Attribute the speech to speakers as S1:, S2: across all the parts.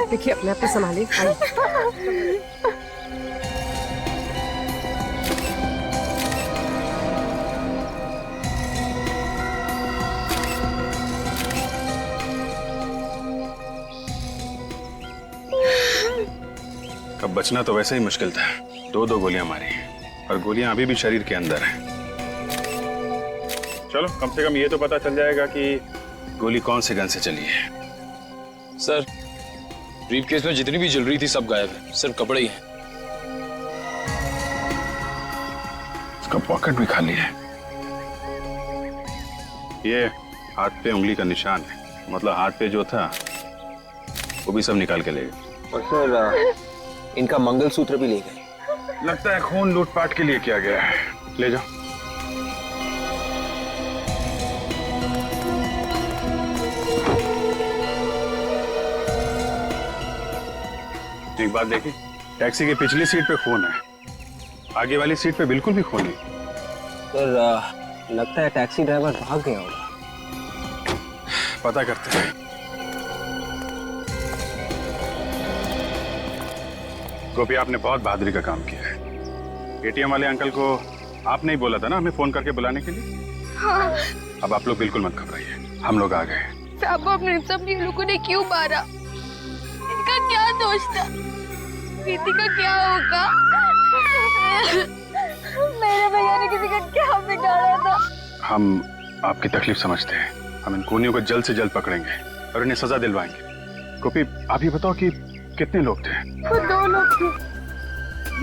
S1: देखिए अपने आप को संभालिए।
S2: कब बचना तो वैसे ही मुश्किल था। दो दो गोलियां मारी और गोलियां अभी भी शरीर के अंदर है। चलो कम से कम ये तो पता चल जाएगा कि गोली कौन से गन से चली है।
S3: सर, ब्रीफकेस में जितनी भी ज्वेलरी थी सब गायब है, सिर्फ कपड़े ही हैं।
S2: उसका पॉकेट भी खाली है। ये हाथ पे उंगली का निशान है, मतलब हाथ पे जो था वो भी सब निकाल के ले गए।
S4: और सर इनका मंगलसूत्र भी ले गए।
S2: लगता है खून लूटपाट के लिए किया गया है। ले जाओ। एक बात देखिए, टैक्सी की पिछली सीट पे खून है, आगे वाली सीट पे बिल्कुल भी खून नहीं।
S4: सर लगता है टैक्सी ड्राइवर भाग गया होगा।
S2: पता करते हैं। गोपी, आपने बहुत बहादुरी का काम किया है। एटीएम वाले अंकल को आपने ही बोला था ना हमें फोन करके बुलाने के लिए।
S5: हाँ।
S2: अब आप लोग बिल्कुल मत घबराइए, हम लोग आ गए।
S5: साहब आपने सब लोगों ने क्यों मारा? इनका क्या दोष था? प्रीति का क्या होगा? मेरे भैया ने किसी का क्या बिगाड़ा था?
S2: हम आपकी तकलीफ समझते हैं। हम इन खूनियों को जल्द से जल्द पकड़ेंगे और इन्हें सजा दिलवाएंगे। गोपी, आप ही बताओ कि कितने लोग थे?
S5: वो दो लोग थे,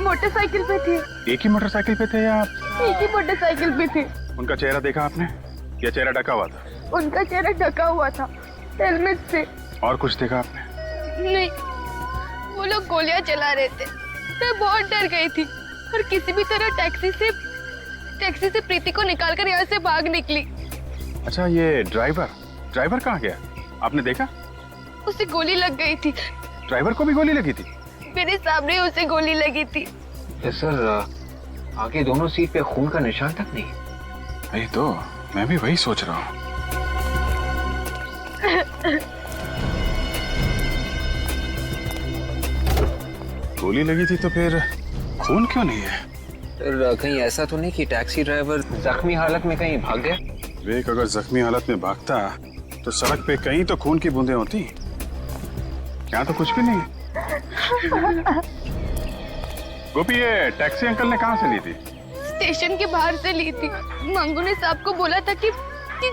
S5: मोटरसाइकिल पे थे।
S2: एक ही मोटरसाइकिल पे थे या?
S5: एक ही मोटरसाइकिल पे थे।
S2: उनका चेहरा देखा आपने या चेहरा ढका हुआ था?
S5: उनका चेहरा ढका हुआ था हेलमेट से।
S2: और कुछ देखा आपने?
S5: नहीं, वो लोग गोलियां चला रहे थे। मैं बहुत डर गई थी और किसी भी तरह टैक्सी से प्रीति को निकालकर यहाँ से भाग निकली।
S2: अच्छा, ये ड्राइवर कहाँ गया? आपने देखा?
S5: उसे गोली लग गई थी।
S2: ड्राइवर को भी गोली लगी थी?
S5: मेरे सामने उसे गोली लगी थी।
S4: सर आगे दोनों सीट पे खून का निशान तक नहीं।
S2: नहीं तो मैं भी वही सोच रहा हूँ। गोली लगी थी तो फिर खून क्यों नहीं है?
S4: सर कहीं ऐसा तो नहीं कि टैक्सी ड्राइवर जख्मी हालत में कहीं भाग गया?
S2: विवेक, अगर जख्मी हालत में भागता तो सड़क पे कहीं तो खून की बूंदें होती। यहाँ तो कुछ भी नहीं है। गोपी, ये टैक्सी अंकल ने कहाँ से ली थी?
S5: स्टेशन के बाहर से ली थी। मंगू ने साहब को बोला था कि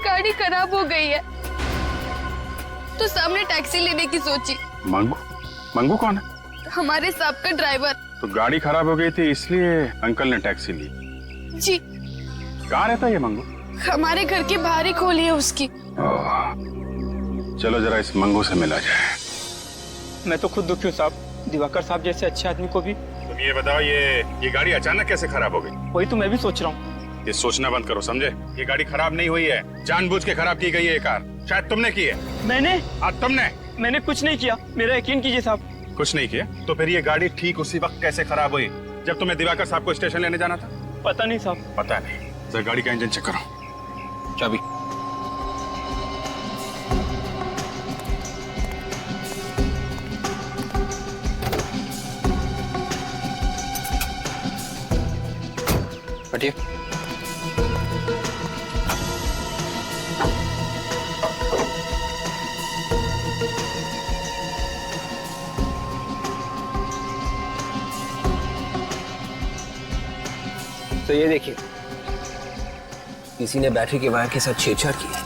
S5: गाड़ी खराब हो गई है, तो सामने टैक्सी लेने की सोची।
S2: मंगू कौन है?
S5: हमारे साहब का ड्राइवर।
S2: तो गाड़ी खराब हो गई थी इसलिए अंकल ने टैक्सी ली।
S5: जी।
S2: कहाँ रहता है ये मंगू?
S5: हमारे घर के बाहर ही खोली है उसकी।
S2: चलो जरा इस मंगू से मिला जाए।
S6: मैं तो खुद दुखी हूँ साहब, दिवाकर साहब जैसे अच्छे आदमी को भी।
S2: तुम ये बताओ, ये गाड़ी अचानक कैसे खराब हो गई?
S6: वही तो मैं भी सोच रहा हूँ।
S2: ये सोचना बंद करो, समझे? ये गाड़ी खराब नहीं हुई है, जानबूझ के खराब की गई है ये कार। शायद तुमने की है।
S6: मैंने?
S2: मैंने
S6: कुछ नहीं किया, मेरा यकीन कीजिए साहब।
S2: कुछ नहीं किया? तो फिर ये गाड़ी ठीक उसी वक्त कैसे खराब हुई जब तुम्हें दिवाकर साहब को स्टेशन लेने जाना था?
S6: पता नहीं साहब।
S2: पता नहीं? जरा गाड़ी का इंजन चेक करो।
S4: चाबी। हटिए। तो ये देखिए, किसी ने बैटरी के वायर के साथ छेड़छाड़ की है।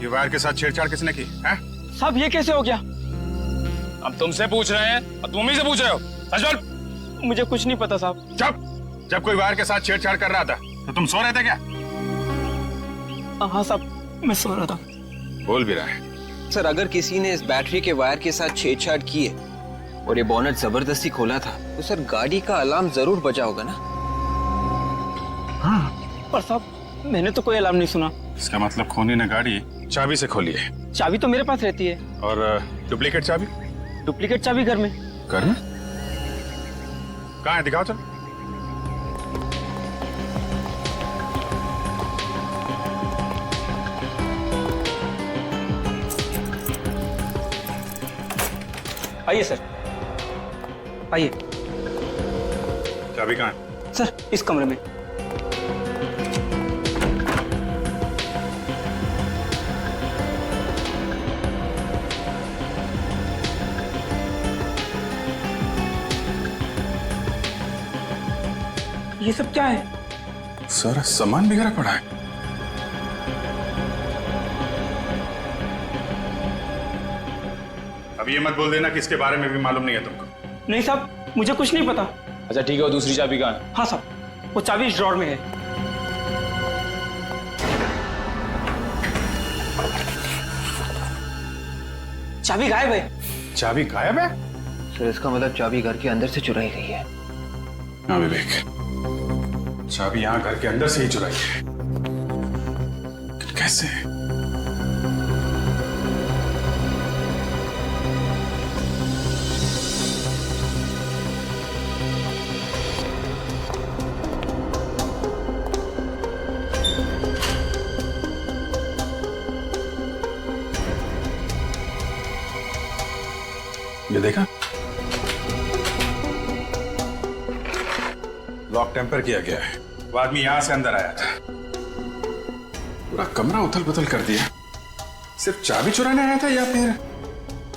S2: ये वायर के साथ छेड़छाड़ किसने की है?
S6: साहब ये कैसे हो गया?
S3: हम तुमसे पूछ रहे हैं और तुम ही से पूछ रहे हो। सच बोल।
S6: मुझे कुछ नहीं पता साहब।
S2: चुप। जब कोई वायर के साथ छेड़छाड़ कर रहा था तो तुम सो रहे थे क्या?
S6: हाँ साहब, मैं सो रहा था।
S2: बोल भी रहा है।
S4: सर अगर किसी ने इस बैटरी के वायर के साथ छेड़छाड़ की है और ये बोनट जबरदस्ती खोला था तो सर गाड़ी का अलार्म जरूर बजा होगा ना?
S2: हाँ।
S6: पर साहब मैंने तो कोई अलार्म नहीं सुना।
S2: इसका मतलब खूनी ने गाड़ी चाबी से खोली है।
S6: चाबी तो मेरे पास रहती है।
S2: और डुप्लीकेट चाबी?
S6: डुप्लीकेट चाबी घर में।
S2: घर में? कहाँ है? दिखाओ चलो।
S6: आइए सर, आइए
S2: चाबी कहाँ है?
S6: सर, इस कमरे में। ये सब क्या है?
S2: सारा सामान बिखरा पड़ा है। अब ये मत बोल देना कि इसके बारे में भी मालूम नहीं है तुमको।
S6: नहीं साहब, मुझे कुछ नहीं पता।
S3: अच्छा ठीक है, और दूसरी चाबी कहाँ है?
S6: हाँ साहब, वो चाबी इस ड्रॉर में है। चाबी गायब है।
S2: चाबी गायब है?
S4: सर इसका मतलब चाबी घर के अंदर से चुराई गई है।
S2: हाँ विवेक, चाबी यहाँ घर के अंदर से ही चुराई है। कैसे? ये देखा, लॉक टेम्पर किया गया है। वो आदमी यहां से अंदर आया था, पूरा कमरा उथल पुथल कर दिया। सिर्फ चाबी चुराने आया था या फिर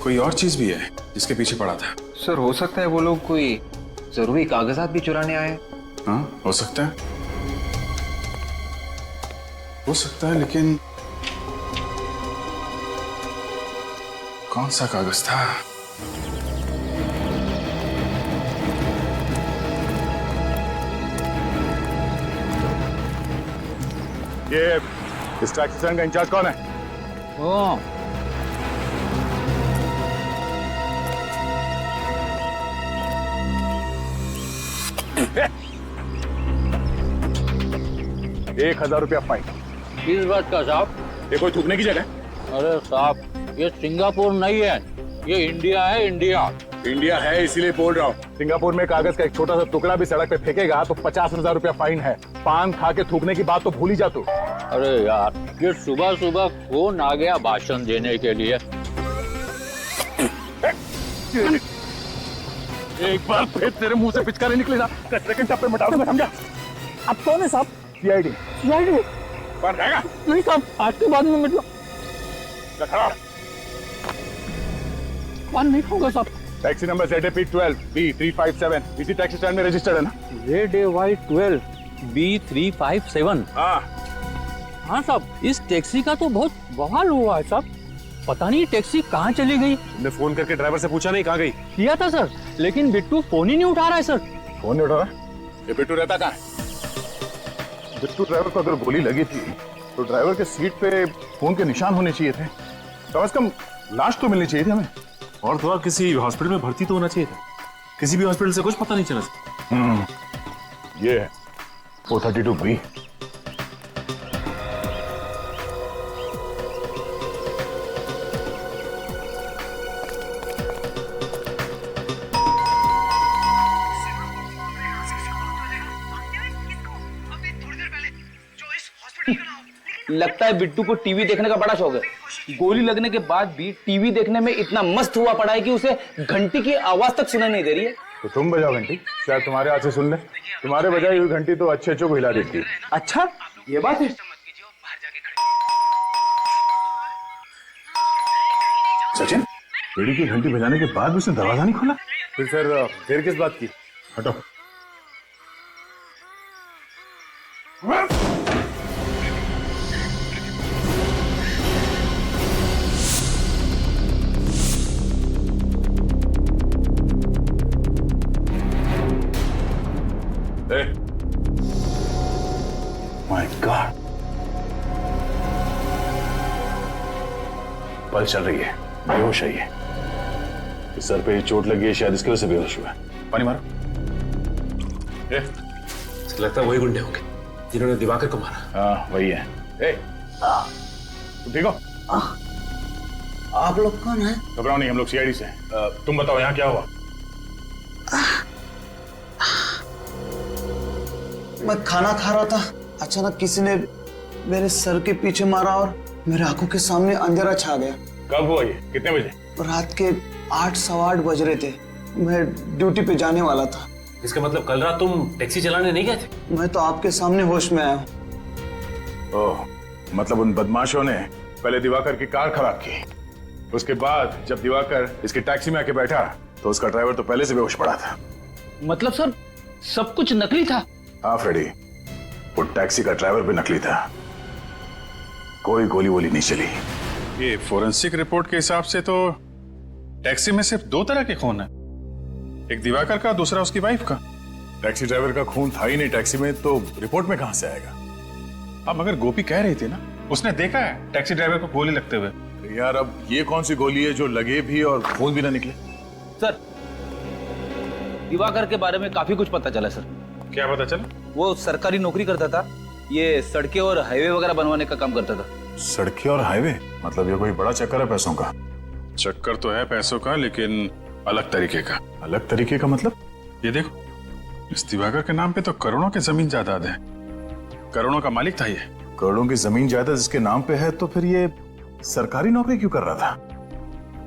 S2: कोई और चीज भी है जिसके पीछे पड़ा था?
S4: सर हो सकता है वो लोग कोई जरूरी कागजात भी चुराने आए।
S2: हाँ हो सकता है, हो सकता है, लेकिन कौन सा कागज था? ये इस टैक्सी स्टैंड का इंचार्ज कौन है? ₹1000 फाइन।
S1: किस बात का साहब?
S2: ये कोई थूकने की जगह?
S1: अरे साहब, ये सिंगापुर नहीं है, ये इंडिया है, इंडिया।
S2: इंडिया है इसीलिए बोल रहा हूँ। सिंगापुर में कागज का एक छोटा सा टुकड़ा भी सड़क पे फेंकेगा तो ₹50,000 फाइन है। पान खा के थूकने की बात तो भूल ही जा तू।
S1: अरे यार, ये सुबह सुबह कौन आ गया भाषण देने के लिए?
S2: एक बार फिर तेरे मुंह से पिचकारी निकले ना, कचरे के टप्पे में डाल दूंगा, समझा?
S6: आप कौन है साहब?
S2: सीआईडी।
S6: सीआईडी?
S2: पान खाएगा?
S6: नहीं साहब, आज के बाद में मतलब
S2: खड़ा।
S6: पान नहीं खाऊंगा साहब।
S2: टैक्सी नंबर ZAP12 B357 इसी टैक्सी स्टैंड में रजिस्टर्ड है ना?
S1: ZAY12 B357।
S2: हाँ
S1: हाँ साहब, इस टैक्सी का तो बहुत बवाल हुआ है साहब। पता नहीं टैक्सी कहाँ चली गई।
S2: तुमने फोन करके ड्राइवर से पूछा नहीं कहाँ गई?
S1: किया था सर, लेकिन बिट्टू फोन ही नहीं उठा रहा है सर।
S2: फोन नहीं उठा रहा? ये बिट्टू रहता कहाँ है? बिट्टू ड्राइवर को अगर गोली लगी थी तो ड्राइवर के सीट पे फोन के निशान होने चाहिए थे। कम से कम लाश तो मिलनी चाहिए थी हमें।
S7: और तो और किसी हॉस्पिटल में भर्ती तो होना चाहिए था। किसी भी हॉस्पिटल से कुछ पता नहीं चला।
S2: ये है 432B।
S8: लगता है बिट्टू को टीवी देखने का बड़ा शौक है। गोली लगने के बाद भी टीवी देखने में इतना मस्त हुआ पड़ा है कि उसे घंटी की आवाज तक सुनाई नहीं दे रही है।
S2: तो तुम बजाओ घंटी, शायद तुम्हारे हाथ से सुन ले। तुम्हारे बजाई हुई घंटी तो अच्छे को हिला देती है।
S8: अच्छा, ये बात है।
S2: सचिन, बेड़ी की घंटी बजाने के बाद भी उसने दरवाजा नहीं खोला? फिर किस बात की? हटो। माय गॉड, पल्स चल रही है, बेहोश है ये। इस सर पे चोट लगी है, शायद इसकी वजह से बेहोश हुआ है। पानी मारो।
S7: लगता है वही गुंडे होंगे जिन्होंने दिवाकर को मारा।
S2: हाँ वही है। तुम ठीक हो?
S9: आप लोग कौन है?
S2: घबराओ नहीं, हम लोग सीआईडी से हैं। तुम बताओ यहाँ क्या हुआ?
S9: मैं खाना खा रहा था, अचानक किसी ने मेरे सर के पीछे मारा और मेरे आंखों के सामने अंधेरा छा गया।
S2: कब हुआ ये? कितने बजे?
S9: रात के 8:15 बज रहे थे। मैं ड्यूटी पे जाने वाला था।
S7: इसका मतलब कल रात तुम टैक्सी चलाने नहीं गए थे?
S9: मैं तो आपके सामने होश में आया हूँ।
S2: ओह, मतलब उन बदमाशों ने पहले दिवाकर की कार खराब की, उसके बाद जब दिवाकर इसकी टैक्सी में आके बैठा तो उसका ड्राइवर तो पहले से बेहोश पड़ा था।
S8: मतलब सर सब कुछ नकली था?
S2: हाँ फ्रेडी, वो टैक्सी का ड्राइवर भी नकली था। कोई गोली वोली नहीं चली। ये फोरेंसिक रिपोर्ट के हिसाब से तो टैक्सी में सिर्फ 2 तरह के खून है, एक दिवाकर का, दूसरा उसकी वाइफ का। टैक्सी ड्राइवर का खून था ही नहीं टैक्सी में, तो रिपोर्ट में कहां से आएगा? अब मगर गोपी कह रही थी ना, उसने देखा है टैक्सी ड्राइवर को गोली लगते हुए। यार अब ये कौन सी गोली है जो लगे भी और खून भी ना निकले?
S8: सर दिवाकर के बारे में काफी कुछ पता चला सर।
S2: क्या पता चला?
S8: वो सरकारी नौकरी करता था, ये सड़कें और हाईवे वगैरह बनवाने का काम करता था।
S2: सड़कें और हाईवे? मतलब ये कोई बड़ा चक्कर है पैसों का? चक्कर तो है पैसों का, लेकिन अलग तरीके का। अलग तरीके का मतलब? ये देखो, इस दिवाकर के नाम पे तो करोड़ों की जमीन जायदाद है, करोड़ों का मालिक था ये। करोड़ों की जमीन जायदाद जिसके नाम पे है, तो फिर ये सरकारी नौकरी क्यों कर रहा था?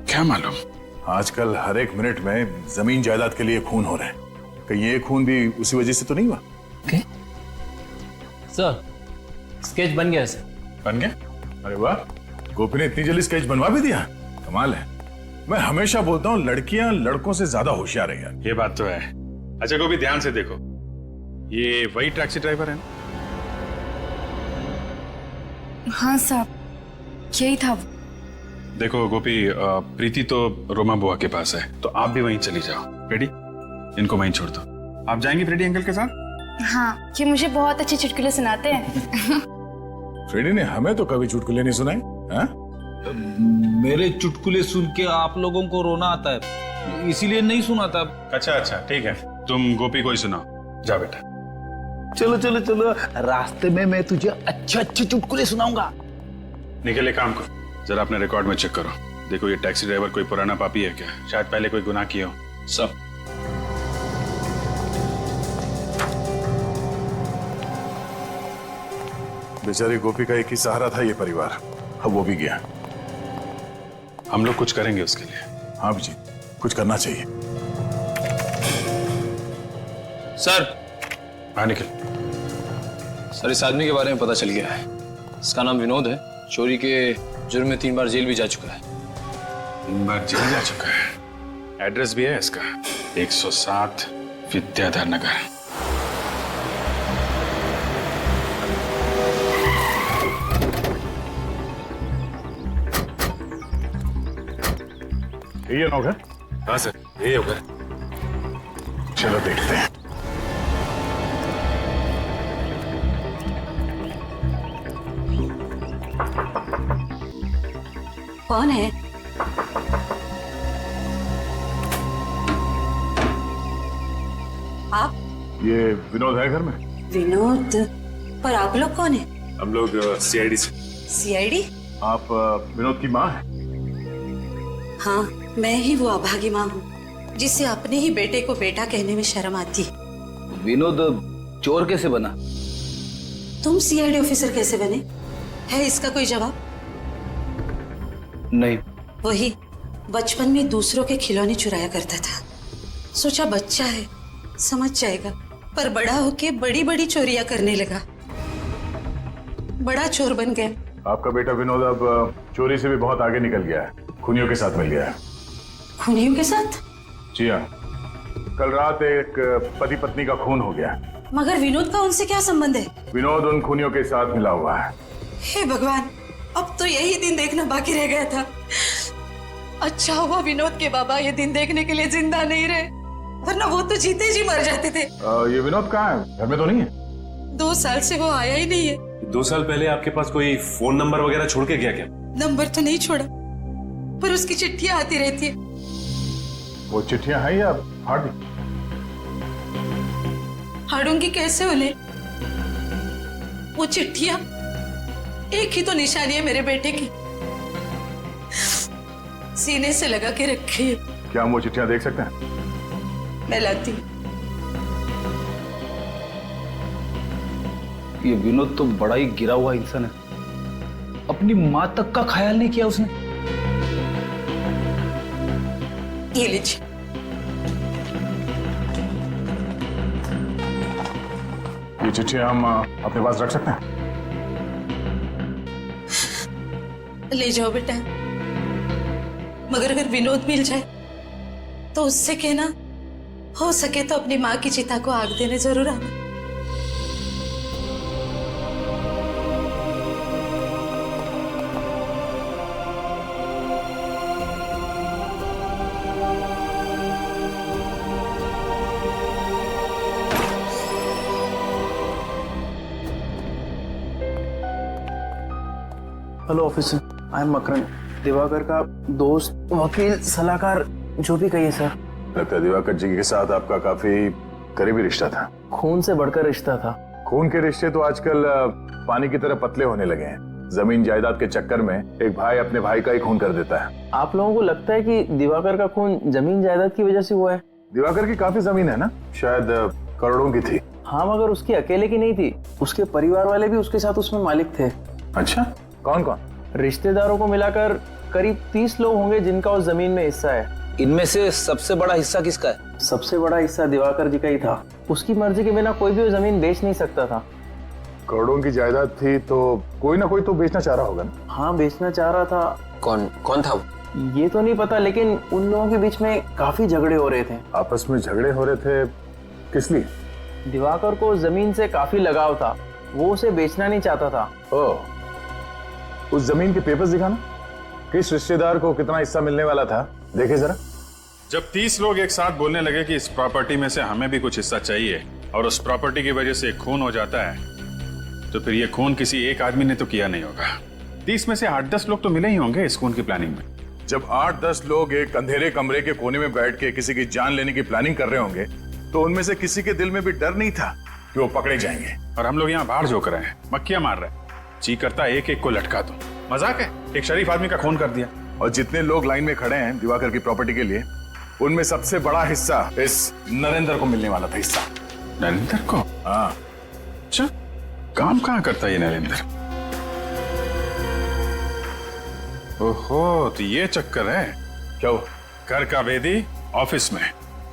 S2: क्या मालूम। आजकल हर एक मिनट में जमीन जायदाद के लिए खून हो रहे हैं, कहीं ये खून भी उसी वजह से तो नहीं हुआ?
S7: सर स्केच बन गया सर।
S2: बन गया? अरे वाह, गोपी ने इतनी जल्दी स्केच बनवा भी दिया, कमाल है। मैं हमेशा बोलता हूँ लड़कियां लड़कों से ज्यादा होशियार है यार। ये बात तो है। अच्छा गोपी ध्यान से देखो, ये वही टैक्सी ड्राइवर है ना?
S5: हाँ साहब, यही था वो।
S2: देखो गोपी, प्रीति तो रोमा बुआ के पास है, तो आप भी वहीं चली जाओ। रेडी? इनको वहीं छोड़ दो। आप जाएंगी फ्रेडी अंकल के साथ?
S5: हाँ, ये मुझे बहुत अच्छे चुटकुले सुनाते हैं।
S2: फ्रेडी ने हमें तो कभी चुटकुले नहीं सुनाए। हाँ?
S8: मेरे चुटकुले सुन के आप लोगों को रोना आता है, इसीलिए नहीं सुनाता।
S2: अच्छा अच्छा ठीक है, तुम गोपी को ही सुनाओ। जा बेटा।
S8: चलो चलो चलो, रास्ते में मैं तुझे अच्छे अच्छे चुटकुले सुनाऊंगा।
S2: निकल एक काम करो, जरा अपने रिकॉर्ड में चेक करो, देखो ये टैक्सी ड्राइवर कोई पुराना पापी है क्या? शायद पहले कोई गुनाह किया हो।
S3: सब
S2: बेचारी गोपी का एक ही सहारा था ये परिवार, अब वो भी गया। हम लोग कुछ करेंगे उसके लिए। हाँ जी, कुछ करना चाहिए।
S3: सर।
S2: हाँ निकल।
S3: सर इस आदमी के बारे में पता चल गया है, इसका नाम विनोद है, चोरी के जुर्म में 3 बार जेल भी जा चुका है।
S2: 3 बार जेल जा चुका है? एड्रेस भी है इसका, 107 विद्याधर नगर। ये होगा?
S7: हाँ सर यही होगा।
S2: चलो देखते हैं।
S10: कौन है? आप?
S2: ये विनोद है घर में?
S10: विनोद? पर आप लोग कौन है?
S7: हम लोग सीआईडी से।
S10: सीआईडी?
S2: आप विनोद की माँ हैं?
S10: हाँ, मैं ही वो अभागी माँ हूँ जिसे अपने ही बेटे को बेटा कहने में शर्म आती।
S8: विनोद चोर कैसे बना?
S10: तुम सीआईडी ऑफिसर कैसे बने? है इसका कोई जवाब?
S8: नहीं।
S10: वही बचपन में दूसरों के खिलौने चुराया करता था, सोचा बच्चा है समझ जाएगा, पर बड़ा होके बड़ी बड़ी चोरियां करने लगा, बड़ा चोर बन गया।
S2: आपका बेटा विनोद अब चोरी से भी बहुत आगे निकल गया है, खूनियों के साथ मिल गया है।
S10: खूनियों के साथ?
S2: जी हाँ, कल रात एक पति पत्नी का खून हो गया।
S10: मगर विनोद का उनसे क्या संबंध है?
S2: विनोद उन खूनियों के साथ मिला हुआ है।
S10: हे भगवान, अब तो यही दिन देखना बाकी रह गया था। अच्छा हुआ विनोद के बाबा ये दिन देखने के लिए जिंदा नहीं रहे, वरना वो तो जीते जी मर जाते थे।
S2: ये विनोद कहाँ है? घर में तो नहीं है?
S10: 2 साल से वो आया ही नहीं है।
S7: 2 साल पहले आपके पास कोई फोन नंबर वगैरह छोड़ के गया क्या?
S10: नंबर तो नहीं छोड़ा, पर उसकी चिट्ठियां आती रहती है।
S2: वो चिट्ठियां हैं या फाड़ दी?
S10: फाड़ूंगी कैसे उन्हें? वो चिट्ठियां एक ही तो निशानी है मेरे बेटे की, सीने से लगा के रखी है।
S2: क्या हम वो चिट्ठियां देख सकते हैं?
S10: मैं लाती हूँ।
S8: ये विनोद तो बड़ा ही गिरा हुआ इंसान है, अपनी माँ तक का ख्याल नहीं किया उसने।
S10: ये लीजिए।
S2: ये चिट्ठी हम अपने पास रख सकते हैं?
S10: ले जाओ बेटा, मगर अगर विनोद मिल जाए तो उससे कहना हो सके तो अपनी माँ की चिता को आग देने जरूर आना।
S9: Hello officer, I am Makaran, Diwakar का दोस्त, वकील, सलाहकार, जो भी कहिए सर।
S2: लगता है दिवाकर जी के साथ आपका काफी करीबी रिश्ता था।
S9: खून से बढ़कर रिश्ता था।
S2: खून के रिश्ते तो आजकल पानी की तरह पतले होने लगे हैं। जमीन जायदाद के चक्कर में एक भाई अपने भाई का ही खून कर देता है।
S9: आप लोगों को लगता है कि दिवाकर का खून जमीन जायदाद की वजह से हुआ है?
S2: दिवाकर की काफी जमीन है ना, शायद करोड़ों की थी।
S9: हाँ, मगर उसकी अकेले की नहीं थी, उसके परिवार वाले भी उसके साथ उसमें मालिक थे।
S2: अच्छा, कौन कौन?
S9: रिश्तेदारों को मिलाकर करीब 30 लोग होंगे जिनका उस जमीन में हिस्सा है।
S8: इनमें से सबसे बड़ा हिस्सा किसका है?
S9: सबसे बड़ा हिस्सा दिवाकर जी का ही था। उसकी मर्जी के बिना कोई भी वो जमीन बेच नहीं सकता था।
S2: करोड़ों की जायदाद थी तो कोई ना कोई तो बेचना चाह रहा होगा ना?
S9: हाँ, बेचना चाह रहा था।
S4: कौन था वो?
S9: ये तो नहीं पता, लेकिन उन लोगों के बीच में काफी झगड़े हो रहे थे।
S2: आपस में झगड़े हो रहे थे, किस लिए?
S9: दिवाकर को जमीन से काफी लगाव था, वो उसे बेचना नहीं चाहता था।
S2: ओह, उस जमीन के पेपर्स दिखाना, किस रिश्तेदार को कितना हिस्सा मिलने वाला था, देखे जरा। जब 30 लोग एक साथ बोलने लगे कि इस प्रॉपर्टी में से हमें भी कुछ हिस्सा चाहिए और उस प्रॉपर्टी की वजह से एक खून हो जाता है, तो फिर ये खून किसी एक आदमी ने तो किया नहीं होगा। 30 में से 8-10 लोग तो मिले ही होंगे इस खून की प्लानिंग में। जब 8-10 लोग एक अंधेरे कमरे के कोने में बैठ के किसी की जान लेने की प्लानिंग कर रहे होंगे, तो उनमें से किसी के दिल में भी डर नहीं था कि वो पकड़े जाएंगे। और हम लोग यहाँ बाहर झोंक रहे हैं, मक्खियां मार रहे हैं, जी करता एक एक को लटका दो। मजाक है, एक शरीफ आदमी का खून कर दिया। और जितने लोग लाइन में खड़े हैं दिवाकर की प्रॉपर्टी के लिए, उनमें सबसे बड़ा हिस्सा इस नरेंद्र को मिलने वाला था। हिस्सा नरेंद्र को? हाँ। अच्छा, काम कहाँ करता है ये नरेंद्र? ओहो, तो ये चक्कर है क्या? वो घर का भेदी ऑफिस में,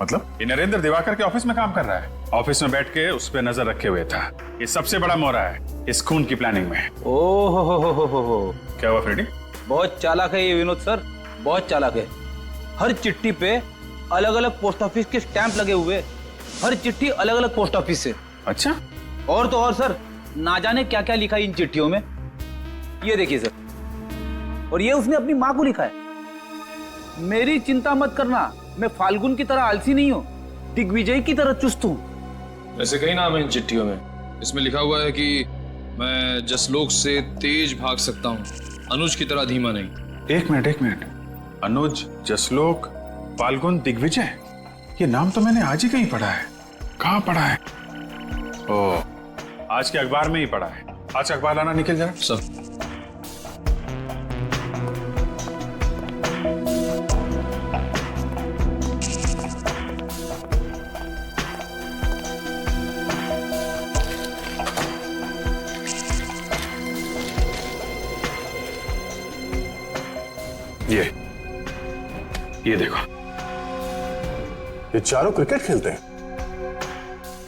S2: मतलब ये नरेंद्र दिवाकर के ऑफिस में काम कर रहा है, ऑफिस में बैठ के उस पे नजर रखे हुए था। ये सबसे बड़ा मोहरा है इस खून की प्लानिंग में।
S8: ओहो,
S2: क्या हुआ फ्रेडी?
S8: बहुत चालाक है ये विनोद सर, बहुत चालाक है। हर चिट्ठी पे अलग अलग पोस्ट ऑफिस के स्टैंप लगे हुए, हर चिट्ठी अलग अलग पोस्ट ऑफिस से।
S2: अच्छा,
S8: और तो और सर, ना जाने क्या क्या लिखा है इन चिट्ठियों में। ये देखिए सर, और ये उसने अपनी माँ को लिखा है। मेरी चिंता मत करना, मैं फाल्गुन की तरह आलसी नहीं हूँ, दिग्विजय की तरह चुस्त हूँ।
S3: ऐसे कई नाम है इन चिट्ठियों में। इसमें लिखा हुआ है कि मैं जसलोक से तेज भाग सकता हूँ, अनुज की तरह धीमा नहीं।
S2: एक मिनट, अनुज, जसलोक, फाल्गुन, दिग्विजय, ये नाम तो मैंने आज ही कहीं पढ़ा है। कहाँ पढ़ा है? ओह, आज के अखबार में ही पढ़ा है। आज अखबार लाना निकल जरा।
S3: सर,
S2: ये देखो, ये चारों क्रिकेट खेलते हैं,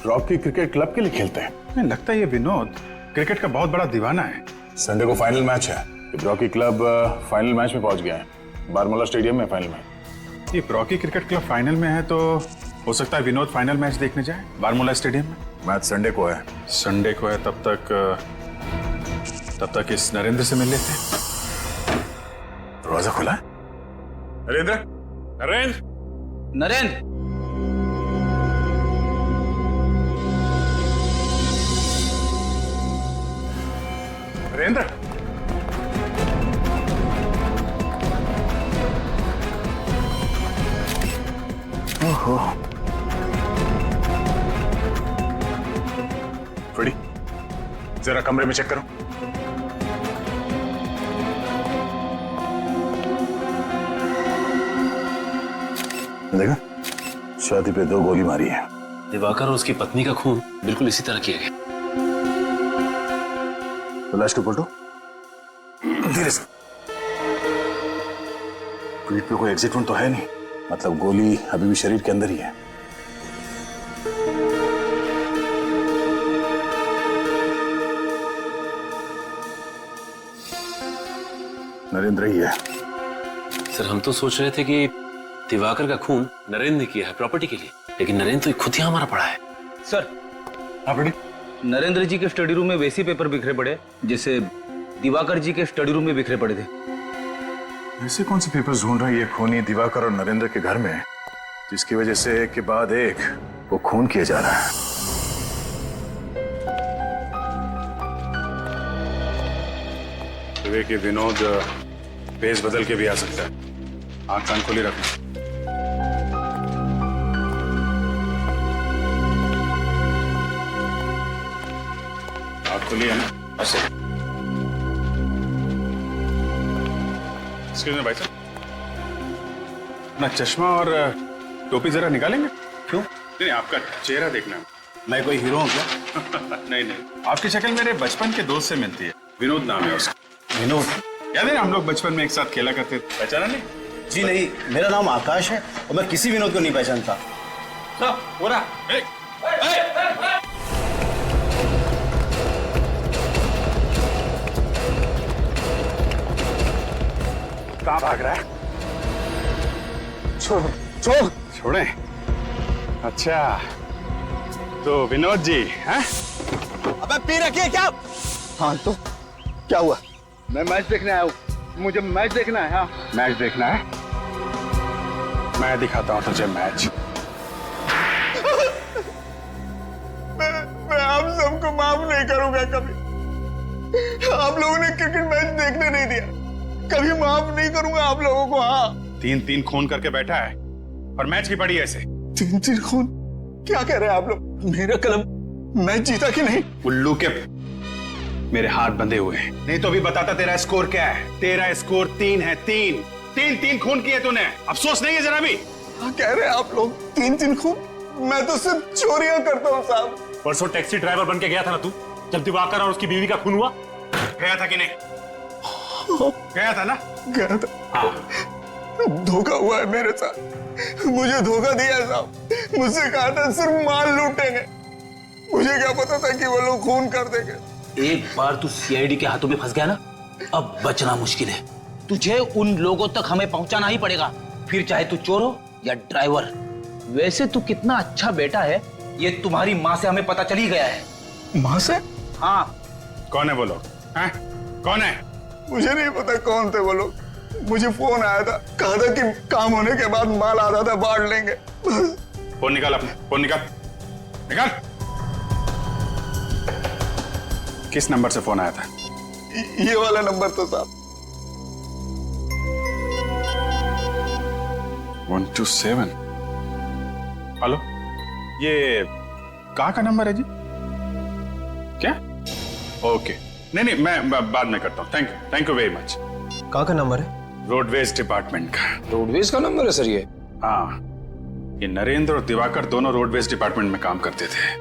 S2: रॉकी क्रिकेट क्लब के लिए खेलते हैं। मुझे लगता है ये विनोद क्रिकेट का बहुत बड़ा दीवाना है। संडे को फाइनल मैच है, रॉकी क्लब फाइनल मैच में पहुंच गया है, बारमूला स्टेडियम में फाइनल मैच। ये रॉकी क्रिकेट क्लब फाइनल में है तो हो सकता है विनोद फाइनल मैच देखने जाए बारमूला स्टेडियम में। मैच संडे को है। संडे को है, तब तक इस नरेंद्र से मिल लेते हैं। दरवाजा खुला है। नरेंद्र, नरेंद्र,
S8: नरेंद्र,
S2: नरेंद्र, ओहो, फ्रेडी, जरा कमरे में चेक करो। देखा, छाती पे 2 गोली मारी है।
S7: दिवाकर और उसकी पत्नी का खून बिल्कुल इसी तरह किया गया।
S2: लाश को पलटो धीरे से। पीठ पे कोई एग्जिट वोन तो है नहीं,
S7: मतलब गोली अभी भी शरीर के अंदर ही है। नरेंद्र ही है।
S11: सर हम तो सोच रहे थे कि दिवाकर का खून नरेंद्र ने किया है प्रॉपर्टी के लिए, लेकिन नरेंद्र तो खुद ही हमारा पड़ा है।
S8: सर नरेंद्र जी के स्टडी रूम में वैसे पेपर बिखरे पड़े जैसे दिवाकर जी के स्टडी रूम में बिखरे पड़े थे।
S7: ऐसे कौन से पेपर्स ढूंढ रहा है ये खूनी दिवाकर और नरेंद्र के घर में, जिसकी वजह से एक के बाद एक वो खून किया जा रहा है। कि विनोद भेस बदल के भी आ सकता है, आंख कान खोली रखना। आंख खोली है ना? एक्सक्यूज मी भाई साहब, अपना चश्मा और टोपी जरा निकालेंगे? क्यों? नहीं, आपका चेहरा देखना है।
S2: मैं कोई हीरो हूँ क्या? नहीं, आपकी शक्ल मेरे बचपन के दोस्त से मिलती है। विनोद नाम है उसका।
S9: विनोद?
S2: याद है हम लोग बचपन में एक साथ खेला करते थे, पहचाना नहीं?
S9: जी नहीं, मेरा नाम आकाश है और मैं किसी विनोद को नहीं पहचानता।
S2: कहाँ भाग रहा है? छोड़े। अच्छा तो विनोद जी हैं?
S9: अबे पी रखिए क्या? हाँ तो क्या हुआ?
S2: मैं मैच देखने आया हूँ, मुझे मैच देखना है। हाँ मैच देखना है, मैं दिखाता हूँ तुझे मैच। मैं आप सबको माफ नहीं करूंगा कभी। आप लोगों ने क्रिकेट मैच देखने नहीं दिया, कभी माफ नहीं करूंगा आप लोगों को। हाँ 3-3 खून करके बैठा है और मैच की पड़ी ऐसे। 3-3 खून? क्या कह रहे हैं आप लोग? मेरा कलम मैच जीता कि नहीं? उल्लू के मेरे हाथ बंधे हुए हैं, नहीं तो अभी बताता तेरा स्कोर क्या है। तेरा स्कोर 3 है। 3 खून किए तूने, अफसोस नहीं है जरा भी? क्या कह रहे हैं आप लोग? 3 खून? मैं तो सिर्फ चोरियां करता हूँ साहब।
S7: परसों टैक्सी ड्राइवर बन के गया था ना तू, जब दिवाकर और उसकी बीवी का खून हुआ?
S2: गया था कि नहीं? गया था ना? गया था। धोखा हुआ है मेरे साथ, मुझे धोखा दिया है साहब। मुझसे कहा था सिर्फ माल लूटेंगे, मुझे क्या पता था कि वो लोग खून कर देंगे।
S8: एक बार तू सीआईडी के हाथों में फंस गया ना, अब बचना मुश्किल है। तुझे उन लोगों तक हमें पहुंचाना ही पड़ेगा, फिर चाहे तू चोर हो या ड्राइवर। वैसे तू कितना अच्छा बेटा है ये तुम्हारी माँ से हमें पता चल ही गया है।
S2: माँ से?
S8: हाँ।
S2: कौन है वो लोग? कौन है? मुझे नहीं पता कौन थे वो लोग। मुझे फोन आया था, कहा था कि काम होने के बाद माल आता था बांट लेंगे। फोन निकाल, अपने फोन निकाल। किस नंबर से फोन आया था? ये वाला नंबर तो साहब 127। हेलो, ये कहाँ का नंबर है जी? क्या? ओके, नहीं मैं बाद में करता हूँ। Thank you very much.
S4: कहाँ का नंबर है?
S2: रोडवेज डिपार्टमेंट का।
S3: रोडवेज का नंबर है सर ये?
S2: हाँ, ये नरेंद्र और दिवाकर दोनों रोडवेज डिपार्टमेंट में काम करते थे।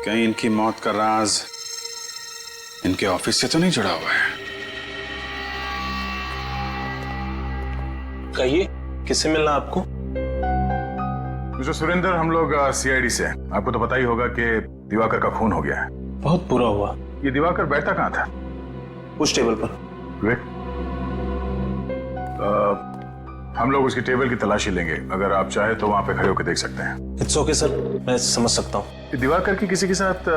S2: कहीं इनकी मौत का राज इनके ऑफिस से तो नहीं जुड़ा हुआ है?
S11: कहिए, किससे मिलना आपको?
S7: मिस्टर सुरेंद्र, हम लोग सीआईडी से। आपको तो पता ही होगा कि दिवाकर का खून हो गया है।
S11: बहुत बुरा हुआ।
S7: ये दिवाकर बैठा कहाँ था?
S11: उस टेबल पर।
S7: वेट, हम लोग उसकी टेबल की तलाशी लेंगे। अगर आप चाहे तो वहां पे खड़े होकर देख सकते हैं।
S11: इट्स ओके सर, मैं समझ सकता हूँ।
S7: दिवाकर की किसी के साथ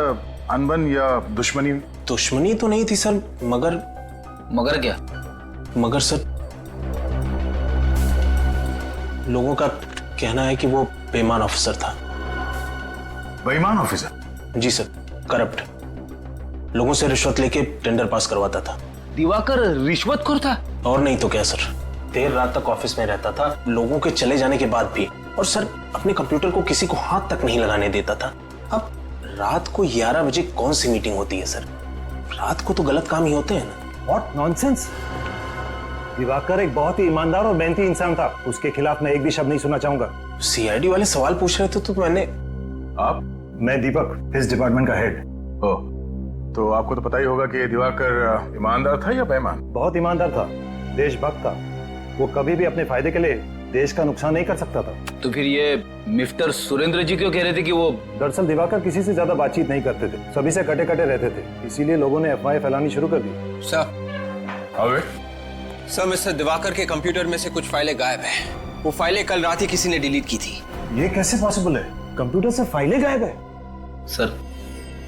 S7: अनबन या दुश्मनी?
S11: दुश्मनी तो नहीं थी सर, मगर
S8: क्या?
S11: मगर सर, लोगों का कहना है कि वो बेईमान ऑफिसर था।
S7: बेईमान ऑफिसर?
S11: जी सर, करप्ट। लोगों से रिश्वत लेके टेंडर पास करवाता था।
S8: दिवाकर रिश्वतखोर था?
S11: और नहीं तो क्या सर, देर रात तक ऑफिस में रहता था, लोगों के चले जाने के बाद भी। और सर, अपने कंप्यूटर को किसी को हाथ तक नहीं लगाने देता था। अब रात को 11 बजे कौन सी मीटिंग होती है सर? रात को तो गलत काम ही होते हैं ना।
S12: What nonsense! दिवाकर एक बहुत ही ईमानदार और मेहनती इंसान था, उसके खिलाफ मैं एक भी शब्द नहीं सुनना चाहूंगा।
S11: सीआईडी वाले सवाल पूछ रहे थे तो मैंने।
S7: आप?
S12: मैं दीपक, इस डिपार्टमेंट का हेड।
S7: ओह, तो आपको तो पता ही होगा कि दिवाकर ईमानदार था या बेईमान?
S12: बहुत ईमानदार था, देशभक्त था। वो कभी भी अपने फायदे के लिए देश का नुकसान नहीं कर सकता था।
S8: तो फिर ये मिस्टर सुरेंद्र जी क्यों कह रहे थे कि वो?
S12: दरअसल दिवाकर किसी से ज्यादा बातचीत नहीं करते थे, सभी से कटे कटे रहते थे, इसीलिए लोगों ने अफवाहें फैलानी शुरू कर दी।
S4: सर मिस्टर दिवाकर के कंप्यूटर में से कुछ फाइलें गायब हैं। वो फाइलें कल रात ही किसी ने डिलीट की थी।
S12: ये कैसे पॉसिबल है? कंप्यूटर से फाइलें गायब है?
S8: सर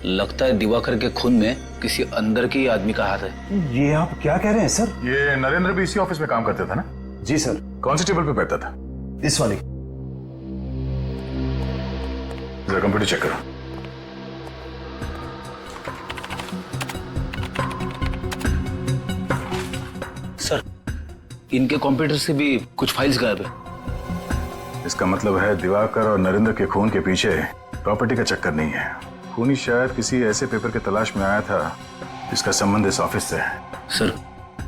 S8: लगता है दिवाकर के खून में किसी अंदर के ही आदमी का हाथ है।
S12: ये आप क्या कह रहे हैं सर?
S7: ये नरेंद्र भी इसी ऑफिस में काम करता था ना?
S12: जी सर।
S7: कौन सी टेबल पे बैठता था?
S12: इस वाली।
S7: जरा कंप्यूटर चेक करो।
S8: सर इनके कंप्यूटर से भी कुछ फाइल्स गायब है।
S7: इसका मतलब है दिवाकर और नरेंद्र के खून के पीछे प्रॉपर्टी का चक्कर नहीं है। खूनी शायद किसी ऐसे पेपर के तलाश में आया था जिसका संबंध इस ऑफिस से है।
S8: सर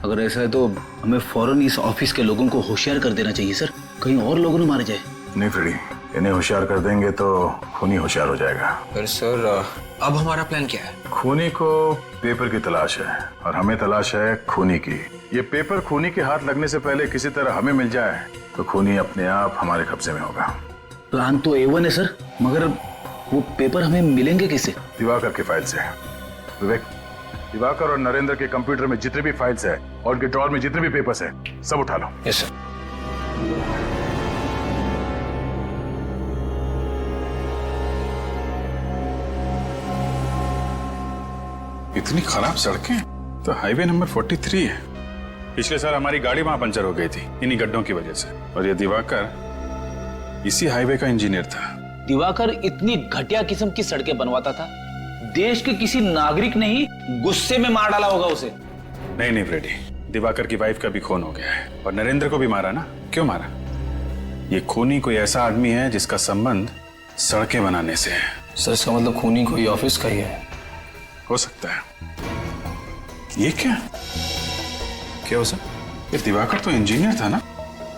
S8: अगर ऐसा है तो हमें फौरन इस ऑफिस के लोगों को होशियार कर देना चाहिए सर, कहीं और लोगों ने मारे जाए।
S7: नहीं फ्रेडी, इन्हें होशियार कर देंगे तो खूनी होशियार हो जाएगा।
S4: पर सर अब हमारा प्लान क्या है?
S7: खूनी को पेपर की तलाश है और हमें तलाश है खूनी की। ये पेपर खूनी के हाथ लगने से पहले किसी तरह हमें मिल जाए तो खूनी अपने आप हमारे कब्जे में होगा।
S8: प्लान तो A1 है सर, मगर वो पेपर हमें मिलेंगे कैसे?
S7: दिवाकर की फाइल से। विवेक, दिवाकर और नरेंद्र के कंप्यूटर में जितने भी फाइल्स है और उनके ड्रॉर में जितने भी पेपर्स है सब उठा लो।
S4: Yes sir.
S2: इतनी खराब सड़कें तो हाईवे नंबर 43 है। पिछले साल हमारी गाड़ी वहां पंचर हो गई थी इन्हीं गड्ढों की वजह से, और ये दिवाकर इसी हाईवे का इंजीनियर था।
S8: दिवाकर इतनी घटिया किस्म की सड़कें बनवाता था, देश के किसी नागरिक ने ही गुस्से में मार डाला होगा उसे।
S2: नहीं फ्रेडी, दिवाकर की वाइफ का भी खून हो गया है और नरेंद्र को भी मारा ना। क्यों मारा? ये खूनी कोई ऐसा आदमी है जिसका संबंध सड़कें बनाने से है।
S3: सर इसका मतलब खूनी कोई ऑफिस का ही है?
S2: हो सकता है। ये क्या हो सर? ये दिवाकर तो इंजीनियर था ना,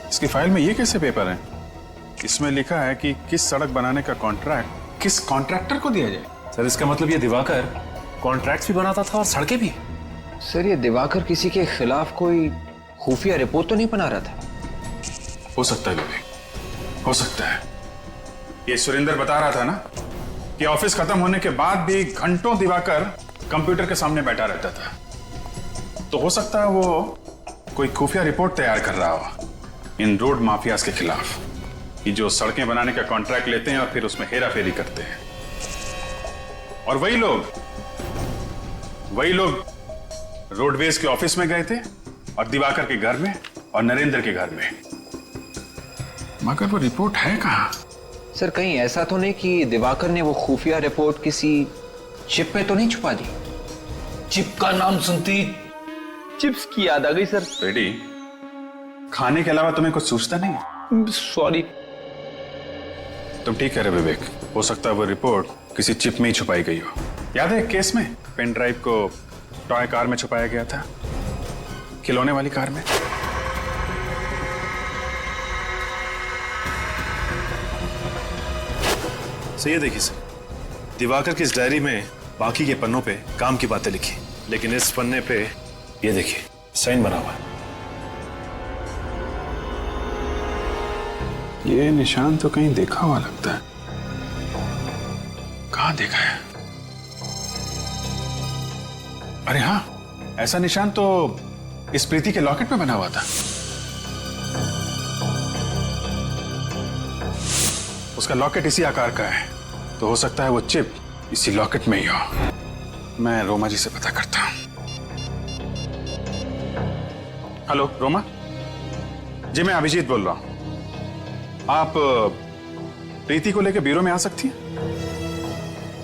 S2: इसकी फाइल में ये कैसे पेपर हैं? इसमें लिखा है कि किस सड़क बनाने का कॉन्ट्रैक्ट किस कॉन्ट्रैक्टर को दिया जाए।
S11: सर इसका मतलब ये दिवाकर कॉन्ट्रैक्ट्स भी बनाता था और सड़कें भी।
S4: सर ये दिवाकर किसी के खिलाफ कोई खुफिया रिपोर्ट तो नहीं बना रहा था?
S2: हो सकता है विवेक, हो सकता है। ये सुरेंद्र बता रहा था ना कि ऑफिस खत्म होने के बाद भी घंटों दिवाकर कंप्यूटर के सामने बैठा रहता था, तो हो सकता है वो कोई खुफिया रिपोर्ट तैयार कर रहा हो इन रोड माफियाज के खिलाफ, कि जो सड़कें बनाने का कॉन्ट्रैक्ट लेते हैं और फिर उसमें हेरा फेरी करते हैं। और वही लोग रोडवेज के ऑफिस में गए थे और दिवाकर के घर में और नरेंद्र के घर में, मगर वो रिपोर्ट है कहां?
S4: सर कहीं ऐसा तो नहीं कि दिवाकर ने वो खुफिया रिपोर्ट किसी चिप पे तो नहीं छुपा दी?
S8: चिप का नाम सुनती चिप्स की याद आ गई सर।
S2: रेडी, खाने के अलावा तुम्हें कुछ सूझता नहीं?
S8: सॉरी।
S2: तुम ठीक कह रहे विवेक, हो सकता है वो रिपोर्ट किसी चिप में ही छुपाई गई हो। याद है केस में पेन ड्राइव को टॉय कार में छुपाया गया था, खिलौने वाली कार में।
S11: सर ये देखिए सर, दिवाकर की इस डायरी में बाकी के पन्नों पे काम की बातें लिखी, लेकिन इस पन्ने पे ये देखिए साइन बना हुआ है।
S2: ये निशान तो कहीं देखा हुआ लगता है। कहां देखा है? अरे हाँ, ऐसा निशान तो इस प्रीति के लॉकेट में बना हुआ था। उसका लॉकेट इसी आकार का है, तो हो सकता है वो चिप इसी लॉकेट में ही हो। मैं रोमा जी से पता करता हूं। हेलो रोमा जी, मैं अभिजीत बोल रहा हूं। आप प्रीति को लेकर ब्यूरो में आ सकती हैं?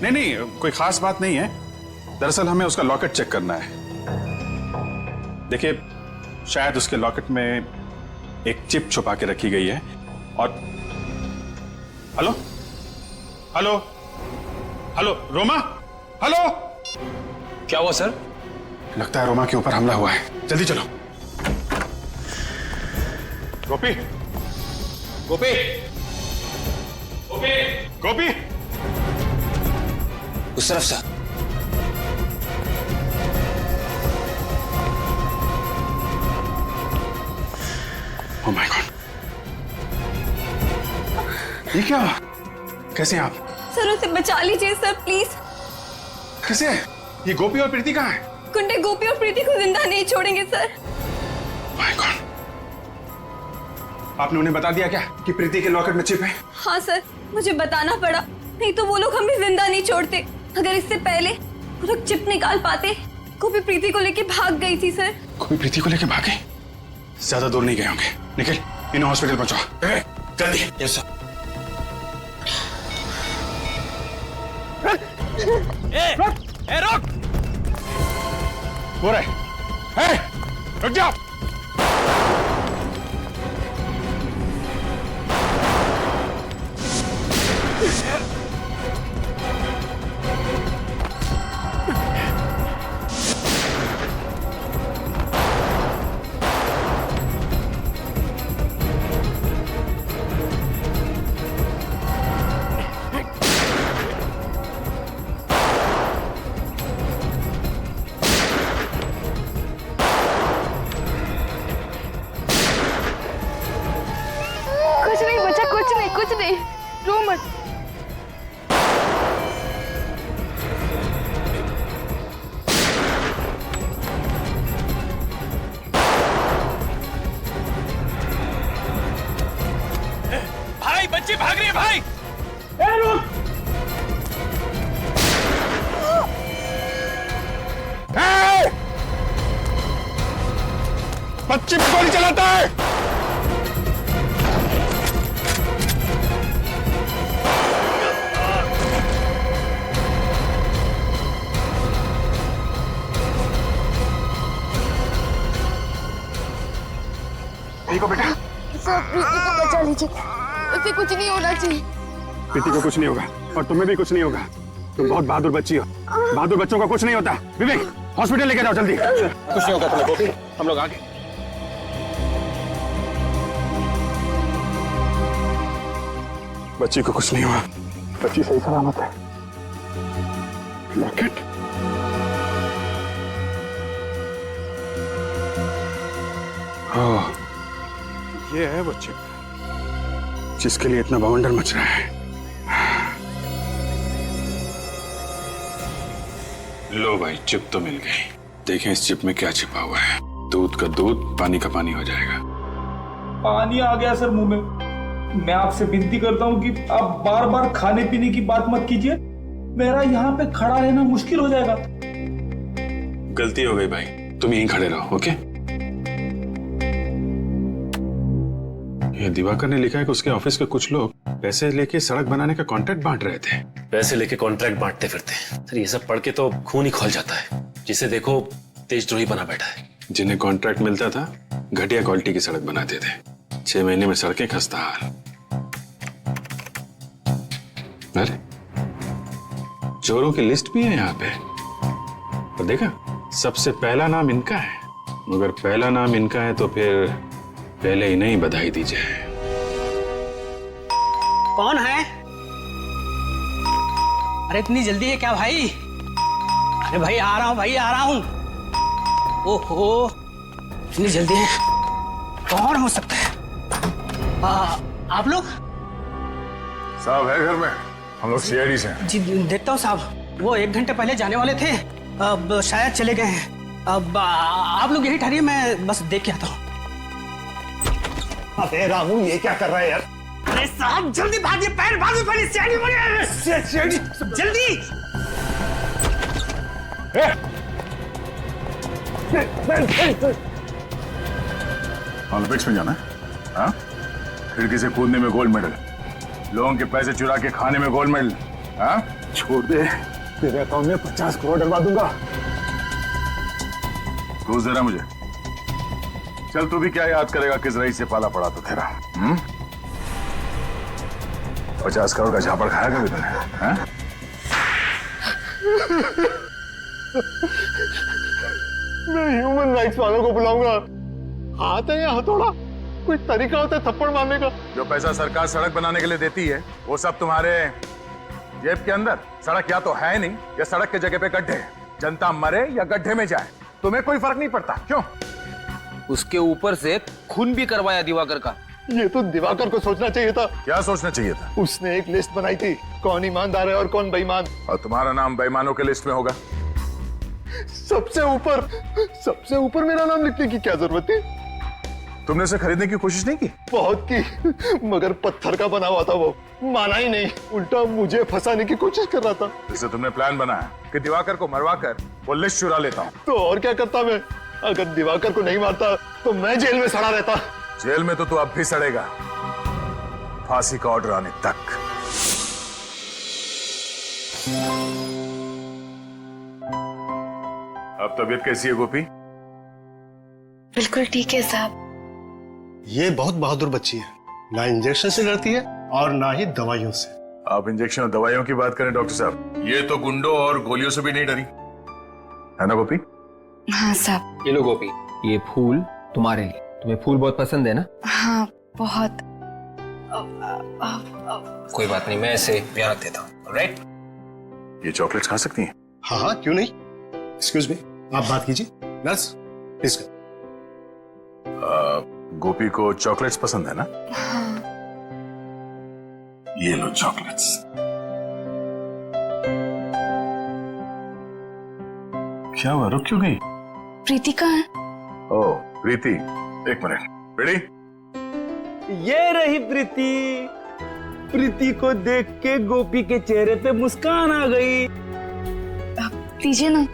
S2: नहीं, कोई खास बात नहीं है। दरअसल हमें उसका लॉकेट चेक करना है। देखिए, शायद उसके लॉकेट में एक चिप छुपा के रखी गई है। और हेलो रोमा, हेलो।
S3: क्या हुआ सर?
S2: लगता है रोमा के ऊपर हमला हुआ है, जल्दी चलो। गोपी, गोपी, गोपी, गोपी,
S4: उस तरफ से।
S2: ओह माय गॉड, ये क्या हुआ? कैसे आप?
S5: सर उसे बचा लीजिए सर प्लीज।
S2: कैसे? ये गोपी और प्रीति कहाँ है?
S5: गुंडे गोपी और प्रीति को जिंदा नहीं छोड़ेंगे सर।
S2: My God. आपने उन्हें बता दिया क्या कि प्रीति के लॉकेट में चिप है?
S5: हाँ सर, मुझे बताना पड़ा, नहीं तो वो लोग हमें जिंदा नहीं छोड़ते। अगर इससे पहले वो लोग चिप निकाल पाते, गोपी प्रीति को लेके भाग गई थी सर।
S2: गोपी प्रीति को लेके भाग गई? ज्यादा दूर नहीं गए होंगे। निखिल, इन्हें हॉस्पिटल पहुंचाओ जल्दी।
S4: Yes sir.
S2: रुक! हो रहे, रुक जाओ।
S5: कुछ नहीं बचा, कुछ नहीं, रो मत।
S3: भाई बच्ची भाग रही है भाई।
S2: बच्ची पे गोली चलाता है। को बेटा
S5: सर प्रीति को बचा लीजिए, उसे कुछ नहीं होना चाहिए।
S2: प्रीति को कुछ नहीं होगा और तुम्हें भी कुछ नहीं होगा। तुम बहुत बहादुर बच्ची हो। बहादुर बच्चों का कुछ नहीं होता। विवेक, हॉस्पिटल लेके जाओ जल्दी।
S6: कुछ नहीं होगा तुम्हें गोपी, हम लोग आगे।
S2: बच्ची को कुछ नहीं हुआ, बच्ची सही सलामत है। लॉकेट? ओह, ये है वो चिप जिसके लिए इतना बवंडर मच रहा है। लो भाई, चिप तो मिल गई। देखें इस चिप में क्या छिपा हुआ है। दूध का दूध, पानी का पानी हो जाएगा।
S8: पानी आ गया सर मुंह में। मैं आपसे विनती करता हूँ कि आप बार बार खाने पीने की बात मत कीजिए। मेरा यहाँ पे खड़ा रहना मुश्किल हो जाएगा।
S2: गलती हो गई भाई, तुम यहीं खड़े रहो। ओके? ये दिवाकर ने लिखा है कि उसके ऑफिस के कुछ लोग पैसे लेके सड़क बनाने का कॉन्ट्रैक्ट बांट रहे थे।
S11: पैसे लेके कॉन्ट्रैक्ट बांटते फिरते। सर ये सब पढ़ के तो खून ही खोल जाता है। जिसे देखो देशद्रोही बना बैठा है।
S2: जिन्हें कॉन्ट्रैक्ट मिलता था घटिया क्वालिटी की सड़क बनाते थे। 6 महीने में सड़कें खस्ता हाल। अरे चोरों की लिस्ट भी है यहाँ पे। और देखा, सबसे पहला नाम इनका है। मगर पहला नाम इनका है तो फिर पहले ही नहीं बधाई दी जाए।
S13: कौन है? अरे इतनी जल्दी है क्या भाई? अरे भाई आ रहा हूं, भाई आ रहा हूं। ओहो, इतनी जल्दी है? कौन हो सकता है? आप लोग?
S7: साहब है घर में, हम लोग सीआईडी से हैं।
S13: जी देखता हूँ साहब, वो 1 घंटे पहले जाने वाले थे, अब शायद चले गए हैं। अब आप लोग यही ठहरिए, मैं बस देख के आता हूँ।
S12: अबे रामू, ये क्या कर रहा है यार?
S13: अरे साहब जल्दी भागिए, पैर भागिए, पहले सीआईडी जल्दी।
S7: ओलंपिक्स में जाना है? हाँ? खिड़की से कूदने में गोल्ड मेडल, लोगों के पैसे चुरा के खाने में गोल्ड मेडल। हाँ?
S12: छोड़ दे, तेरे अकाउंट में 50 करोड़ डलवा दूंगा।
S7: घूस दे रहा मुझे। चल तू भी क्या याद करेगा किस रईस से पाला पड़ा तो तेरा। 50 करोड़ का झापड़ खाया कभी तूने? हाँ?
S12: मैं ह्यूमन राइट्स वालों को बुलाऊंगा। हाथ है या हथौड़ा? कोई तरीका होता है थप्पड़ मारने का?
S7: जो पैसा सरकार सड़क बनाने के लिए देती है वो सब तुम्हारे जेब के अंदर। सड़क या तो है नहीं या सड़क के जगह पे गड्ढे। जनता मरे या गड्ढे में जाए, तुम्हें कोई फर्क नहीं पड़ता। क्यों?
S4: उसके ऊपर से खून भी करवाया दिवाकर का।
S14: ये तो दिवाकर को सोचना चाहिए था।
S7: क्या सोचना चाहिए था?
S14: उसने एक लिस्ट बनाई थी, कौन ईमानदार है और कौन बेईमान।
S7: और तुम्हारा नाम बेईमानों के लिस्ट में होगा।
S14: सबसे ऊपर मेरा नाम लिखने की क्या जरूरत थी?
S7: तुमने उसे खरीदने की कोशिश नहीं की?
S14: बहुत की, मगर पत्थर का बना हुआ था वो, माना ही नहीं, उल्टा मुझे फंसाने की कोशिश कर रहा था।
S7: इससे तुमने प्लान बनाया कि दिवाकर को मरवा कर वो लिस्ट चुरा लेता हूँ।
S14: तो और क्या करता मैं? अगर दिवाकर को नहीं मारता तो मैं जेल में सड़ा रहता।
S7: जेल में तो तू अब भी सड़ेगा, फांसी का ऑर्डर आने तक। अब तबीयत कैसी है गोपी?
S5: बिल्कुल ठीक है साहब।
S15: ये बहुत बहादुर बच्ची है, ना इंजेक्शन से डरती है और ना ही दवाइयों से।
S7: आप इंजेक्शन और दवाइयों की बात करें डॉक्टर साहब, ये तो गुंडों और गोलियों से भी नहीं डरी, है ना गोपी?
S5: हाँ साहब।
S4: ये लो गोपी, ये फूल तुम्हारे लिए। तुम्हें फूल बहुत पसंद है ना?
S5: हाँ बहुत।
S4: कोई बात नहीं, मैं इसे यहाँ रख देता हूँ। राइट?
S7: ये चॉकलेट्स खा सकती हैं?
S15: हाँ हाँ, क्यों नहीं। एक्सक्यूज मी, आप बात कीजिए। नर्स प्लीज कर।
S7: गोपी को चॉकलेट्स पसंद है ना?
S5: हाँ।
S7: ये लो चॉकलेट्स। क्या हुआ, रुक क्यों गई?
S5: प्रीति कहाँ है?
S7: ओह प्रीति, एक मिनट। रेडी?
S8: ये रही प्रीति। प्रीति को देख के गोपी के चेहरे पे मुस्कान आ गई।
S5: दीजिए ना।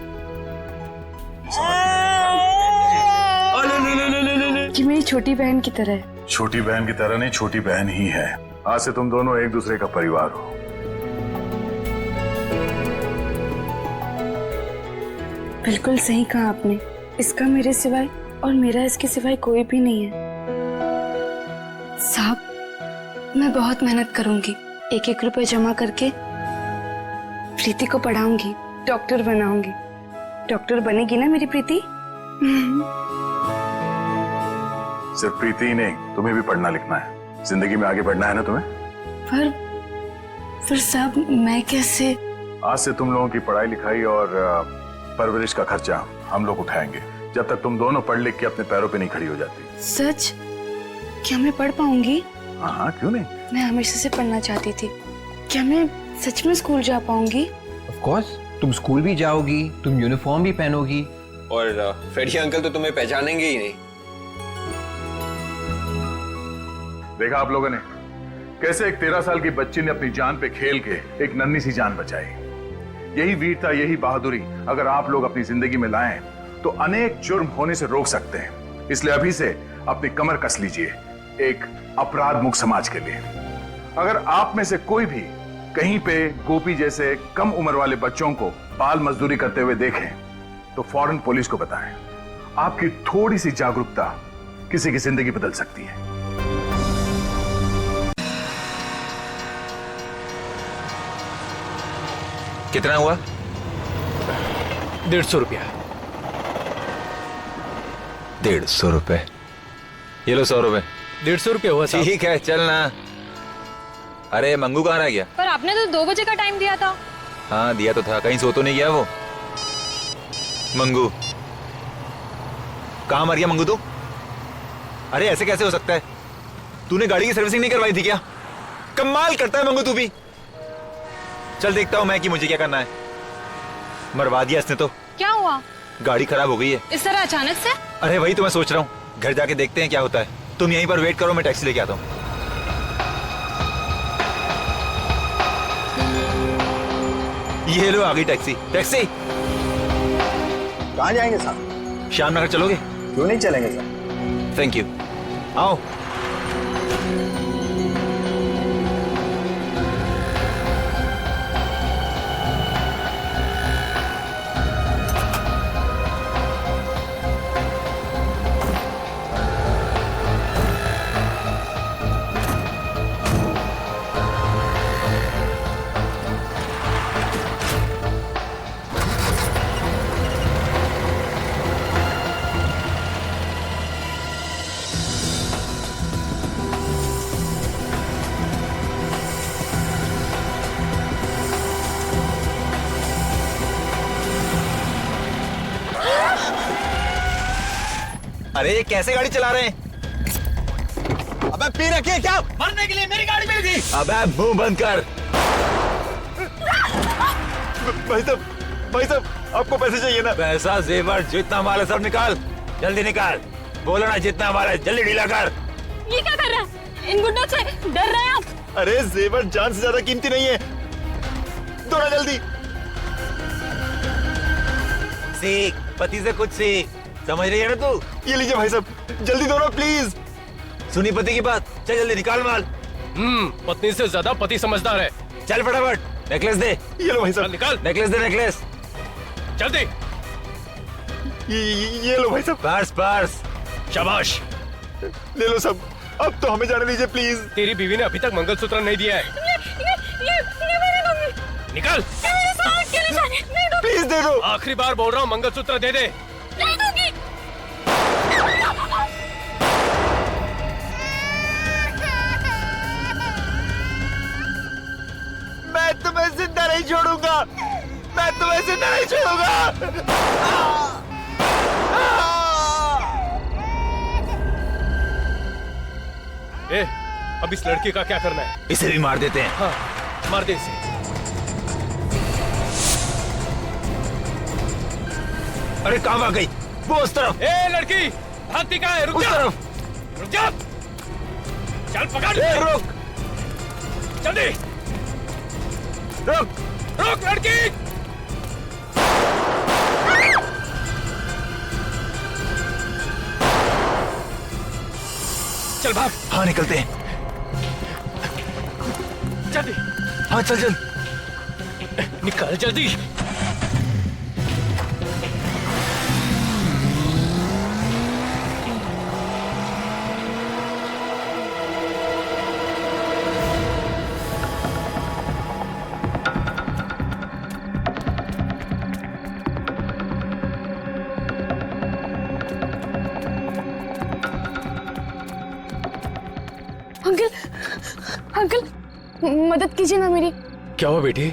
S5: कि मेरी छोटी बहन की तरह है।
S7: छोटी बहन की तरह नहीं, छोटी बहन ही है। आज से तुम दोनों एक दूसरे का परिवार हो।
S5: बिल्कुल सही कहा आपने। इसका मेरे सिवाय और मेरा इसके सिवाय कोई भी नहीं है। साहब, मैं बहुत मेहनत करूंगी, एक एक रुपए जमा करके प्रीति को पढ़ाऊंगी, डॉक्टर बनाऊंगी। डॉक्टर बनेगी ना मेरी प्रीति?
S7: सिर्फ प्रीति ही नहीं, तुम्हें भी पढ़ना लिखना है, जिंदगी में आगे बढ़ना है ना तुम्हें।
S5: पर साहब, मैं कैसे?
S7: आज से तुम लोगों की पढ़ाई लिखाई और परवरिश का खर्चा हम लोग उठाएंगे, जब तक तुम दोनों पढ़ लिख के अपने पैरों पे नहीं खड़ी हो जाती।
S5: सच? क्या मैं पढ़ पाऊंगी?
S7: हाँ, क्यों नहीं।
S5: मैं हमेशा से पढ़ना चाहती थी। क्या मैं सच में स्कूल जा पाऊंगी?
S4: ऑफ कोर्स, तुम स्कूल भी जाओगी, तुम यूनिफॉर्म भी पहनोगी, और फ्रेडी अंकल तो तुम्हें पहचानेंगे ही नहीं।
S7: देखा आप लोगों ने कैसे एक 13 साल की बच्ची ने अपनी जान पे खेल के एक नन्ही सी जान बचाई। यही वीरता, यही बहादुरी अगर आप लोग अपनी जिंदगी में लाएं तो अनेक जुर्म होने से रोक सकते हैं। इसलिए अभी से अपनी कमर कस लीजिए एक अपराध मुक्त समाज के लिए। अगर आप में से कोई भी कहीं पे गोपी जैसे कम उम्र वाले बच्चों को बाल मजदूरी करते हुए देखें तो फौरन पुलिस को बताएं। आपकी थोड़ी सी जागरूकता किसी की जिंदगी बदल सकती है।
S16: कितना हुआ?
S13: 150 रुपया।
S16: 150 रुपए। ये लो 100 रुपए।
S13: 150 रुपये हुआ साहब।
S16: ठीक है, चलना। अरे मंगू कहाँ रह गया?
S5: पर आपने तो 2 बजे का टाइम दिया था।
S16: हाँ दिया तो था, कहीं सो तो नहीं गया वो? मंगू कहाँ मर गया मंगू तू? अरे ऐसे कैसे हो सकता है? तूने गाड़ी की सर्विसिंग नहीं करवाई थी क्या? कमाल करता है मंगू तू भी। चल देखता हूँ मैं कि मुझे क्या करना है। मरवा दिया इसने तो। क्या हुआ? गाड़ी खराब हो गई है।
S5: इस तरह अचानक से?
S16: अरे वही तो मैं सोच रहा हूँ, घर जाके देखते हैं क्या होता है। तुम यहीं पर वेट करो, मैं टैक्सी लेके आता हूँ। ये लो आ गई टैक्सी। टैक्सी
S15: कहाँ जाएंगे साहब?
S16: श्याम नगर चलोगे?
S15: क्यों नहीं चलेंगे साहब।
S16: Thank you. आओ। अरे ये कैसे गाड़ी चला रहे हैं? अबे पी रखी है क्या?
S13: मरने के लिए मेरी गाड़ी मिली थी।
S16: अबे मुंह बंद कर। भाई साहब आपको पैसे चाहिए ना? पैसा जेवर जितना माल है सब निकाल, जल्दी निकाल। बोलो ना जितना माल है जल्दी ढीला कर।
S5: ये क्या कर रहा है? इन गुंडों से डर रहे हैं आप?
S16: अरे जेवर जान से ज्यादा कीमती नहीं है, दो ना जल्दी। सीख, पति से कुछ सीख, समझ रही है ना तू? ये लीजिए भाई साहब, जल्दी दो ना प्लीज। सुनी पति की बात, चल जल्दी निकाल माल।
S17: पत्नी से ज्यादा पति समझदार है।
S16: चल फटाफट, नेकलेस दे। ये लो भाई साहब,
S17: निकाल।
S16: नेकलेस दे, नेकलेस
S17: जल्दी।
S16: ये लो भाई साहब। पर्स।
S17: शाबाश,
S16: ले लो सब। अब तो हमें जाने दीजिए प्लीज।
S17: तेरी बीवी ने अभी तक मंगलसूत्र नहीं दिया है।
S5: ये मेरे दूंगी।
S17: निकाल।
S16: प्लीज दे दो।
S17: आखिरी बार बोल रहा हूँ, मंगलसूत्र दे दे।
S5: नहीं दूंगी।
S16: मैं तुम्हें जिंदा नहीं छोड़ूंगा, मैं तुम्हें जिंदा नहीं छोड़ूंगा।
S17: ए, अब इस लड़की का क्या करना है?
S16: इसे भी मार देते हैं।
S17: हाँ, मार दे इसे।
S16: अरे कहाँ भाग गई? वो उस तरफ।
S17: ए लड़की, भागती कहाँ है? रुक
S16: उस
S17: जा।
S16: तरफ।
S17: रुक जा। चल पकड़।
S16: रुक।
S17: जल्दी। रुक लड़की। चल भाग।
S16: हाँ निकलते हैं।
S17: जल्दी।
S16: हाँ चल।
S17: निकल जल्दी।
S5: अंकल, मदद कीजिए ना मेरी।
S17: क्या हुआ बेटी?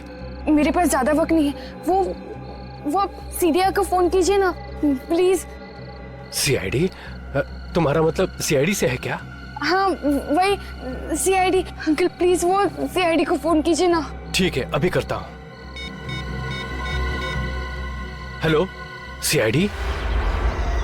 S5: मेरे पास ज्यादा वक्त नहीं है। वो आप सीडीआई को फोन कीजिए ना प्लीज।
S17: सीआईडी? तुम्हारा मतलब सीआईडी से है क्या?
S5: हाँ वही सीआईडी। अंकल प्लीज वो सीआईडी को फोन कीजिए ना।
S17: ठीक है, अभी करता हूँ। Hello CID.